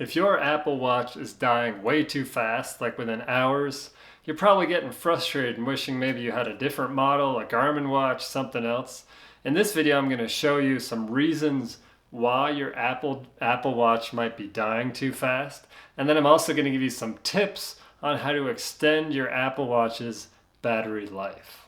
If your Apple Watch is dying way too fast, like within hours, you're probably getting frustrated and wishing maybe you had a different model, a Garmin watch, something else. In this video, I'm going to show you some reasons why your Apple Watch might be dying too fast. And then I'm also going to give you some tips on how to extend your Apple Watch's battery life.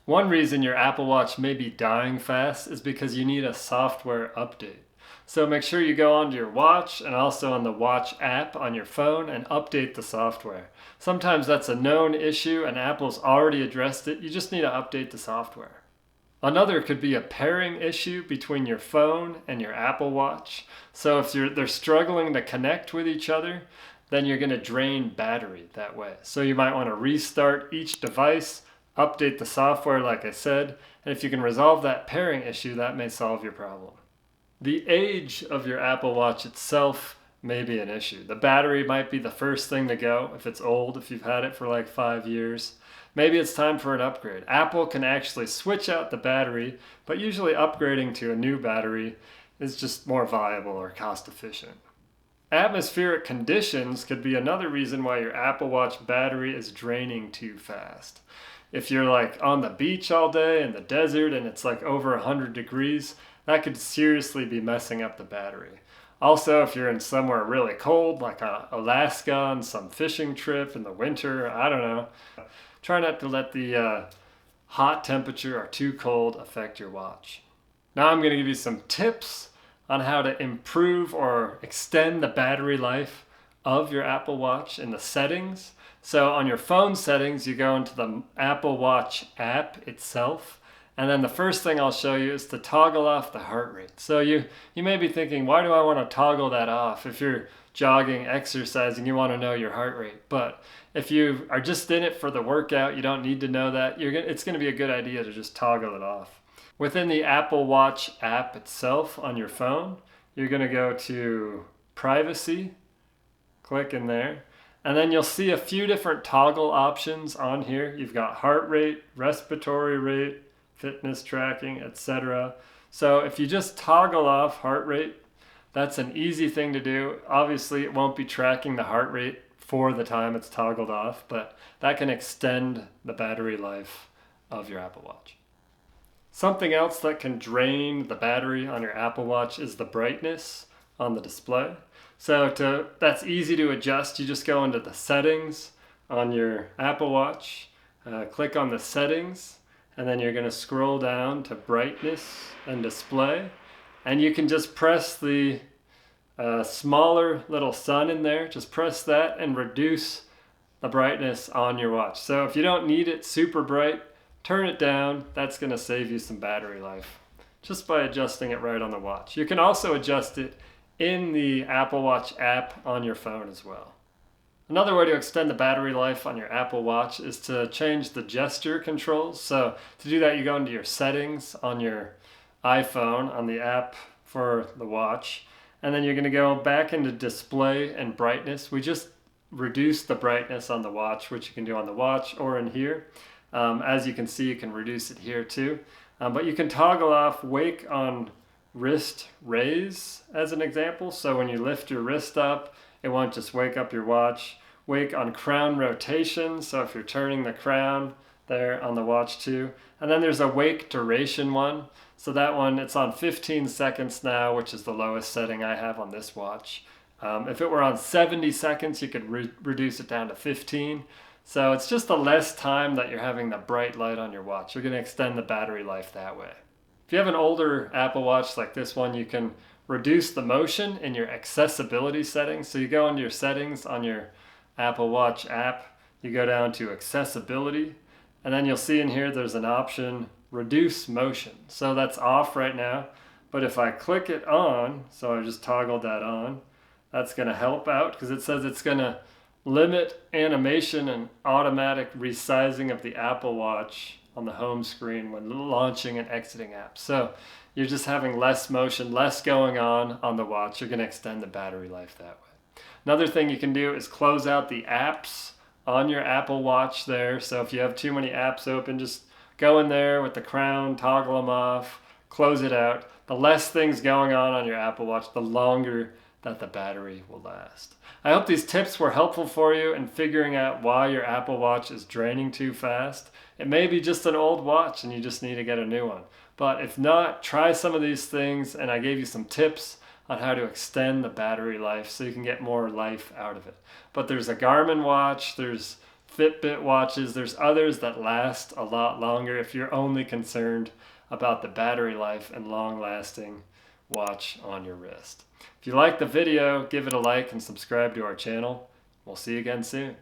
One reason your Apple Watch may be dying fast is because you need a software update. So make sure you go onto your watch and also on the watch app on your phone and update the software. Sometimes that's a known issue and Apple's already addressed it. You just need to update the software. Another could be a pairing issue between your phone and your Apple Watch. So if they're struggling to connect with each other, then you're going to drain battery that way. So you might want to restart each device, update the software like I said, and if you can resolve that pairing issue, that may solve your problem. The age of your Apple Watch itself may be an issue. The battery might be the first thing to go if it's old, if you've had it for like 5 years. Maybe it's time for an upgrade. Apple can actually switch out the battery, but usually upgrading to a new battery is just more viable or cost efficient. Atmospheric conditions could be another reason why your Apple Watch battery is draining too fast. If you're like on the beach all day in the desert and it's like over 100 degrees, that could seriously be messing up the battery. Also, if you're in somewhere really cold, like Alaska on some fishing trip in the winter, I don't know, try not to let the hot temperature or too cold affect your watch. Now I'm going to give you some tips on how to improve or extend the battery life of your Apple Watch in the settings. So on your phone settings, you go into the Apple Watch app itself. And then the first thing I'll show you is to toggle off the heart rate. So you may be thinking, why do I want to toggle that off? If you're jogging, exercising, you want to know your heart rate. But if you are just in it for the workout, you don't need to know that. It's going to be a good idea to just toggle it off. Within the Apple Watch app itself on your phone, you're going to go to Privacy, click in there, and then you'll see a few different toggle options on here. You've got heart rate, respiratory rate, fitness tracking, etc. So if you just toggle off heart rate, that's an easy thing to do. Obviously, it won't be tracking the heart rate for the time it's toggled off, but that can extend the battery life of your Apple Watch. Something else that can drain the battery on your Apple Watch is the brightness on the display. So that's easy to adjust. You just go into the settings on your Apple Watch, click on the settings, and then you're going to scroll down to brightness and display. And you can just press the smaller little sun in there. Just press that and reduce the brightness on your watch. So if you don't need it super bright, turn it down. That's going to save you some battery life just by adjusting it right on the watch. You can also adjust it in the Apple Watch app on your phone as well. Another way to extend the battery life on your Apple Watch is to change the gesture controls. So to do that, you go into your settings on your iPhone on the app for the watch, and then you're going to go back into display and brightness. We just reduced the brightness on the watch, which you can do on the watch or in here. As you can see, you can reduce it here too. But you can toggle off wake on wrist raise as an example. So when you lift your wrist up, it won't just wake up your watch. Wake on crown rotation, so if you're turning the crown there on the watch too. And then there's a wake duration one. So that one, it's on 15 seconds now, which is the lowest setting I have on this watch. If it were on 70 seconds, you could reduce it down to 15. So it's just the less time that you're having the bright light on your watch. You're going to extend the battery life that way. If you have an older Apple Watch like this one, you can reduce the motion in your accessibility settings. So you go into your settings on your Apple Watch app, you go down to accessibility, and then you'll see in here there's an option, reduce motion. So that's off right now, but if I click it on, so I just toggled that on, that's going to help out because it says it's going to limit animation and automatic resizing of the Apple Watch on the home screen when launching and exiting apps. So you're just having less motion, less going on the watch. You're going to extend the battery life that way. Another thing you can do is close out the apps on your Apple Watch there. So if you have too many apps open, just go in there with the crown, toggle them off, close it out. The less things going on your Apple Watch, the longer that the battery will last. I hope these tips were helpful for you in figuring out why your Apple Watch is draining too fast. It may be just an old watch and you just need to get a new one. But if not, try some of these things, and I gave you some tips on how to extend the battery life so you can get more life out of it. But there's a Garmin watch, there's Fitbit watches, there's others that last a lot longer if you're only concerned about the battery life and long-lasting watch on your wrist. If you like the video, give it a like and subscribe to our channel. We'll see you again soon.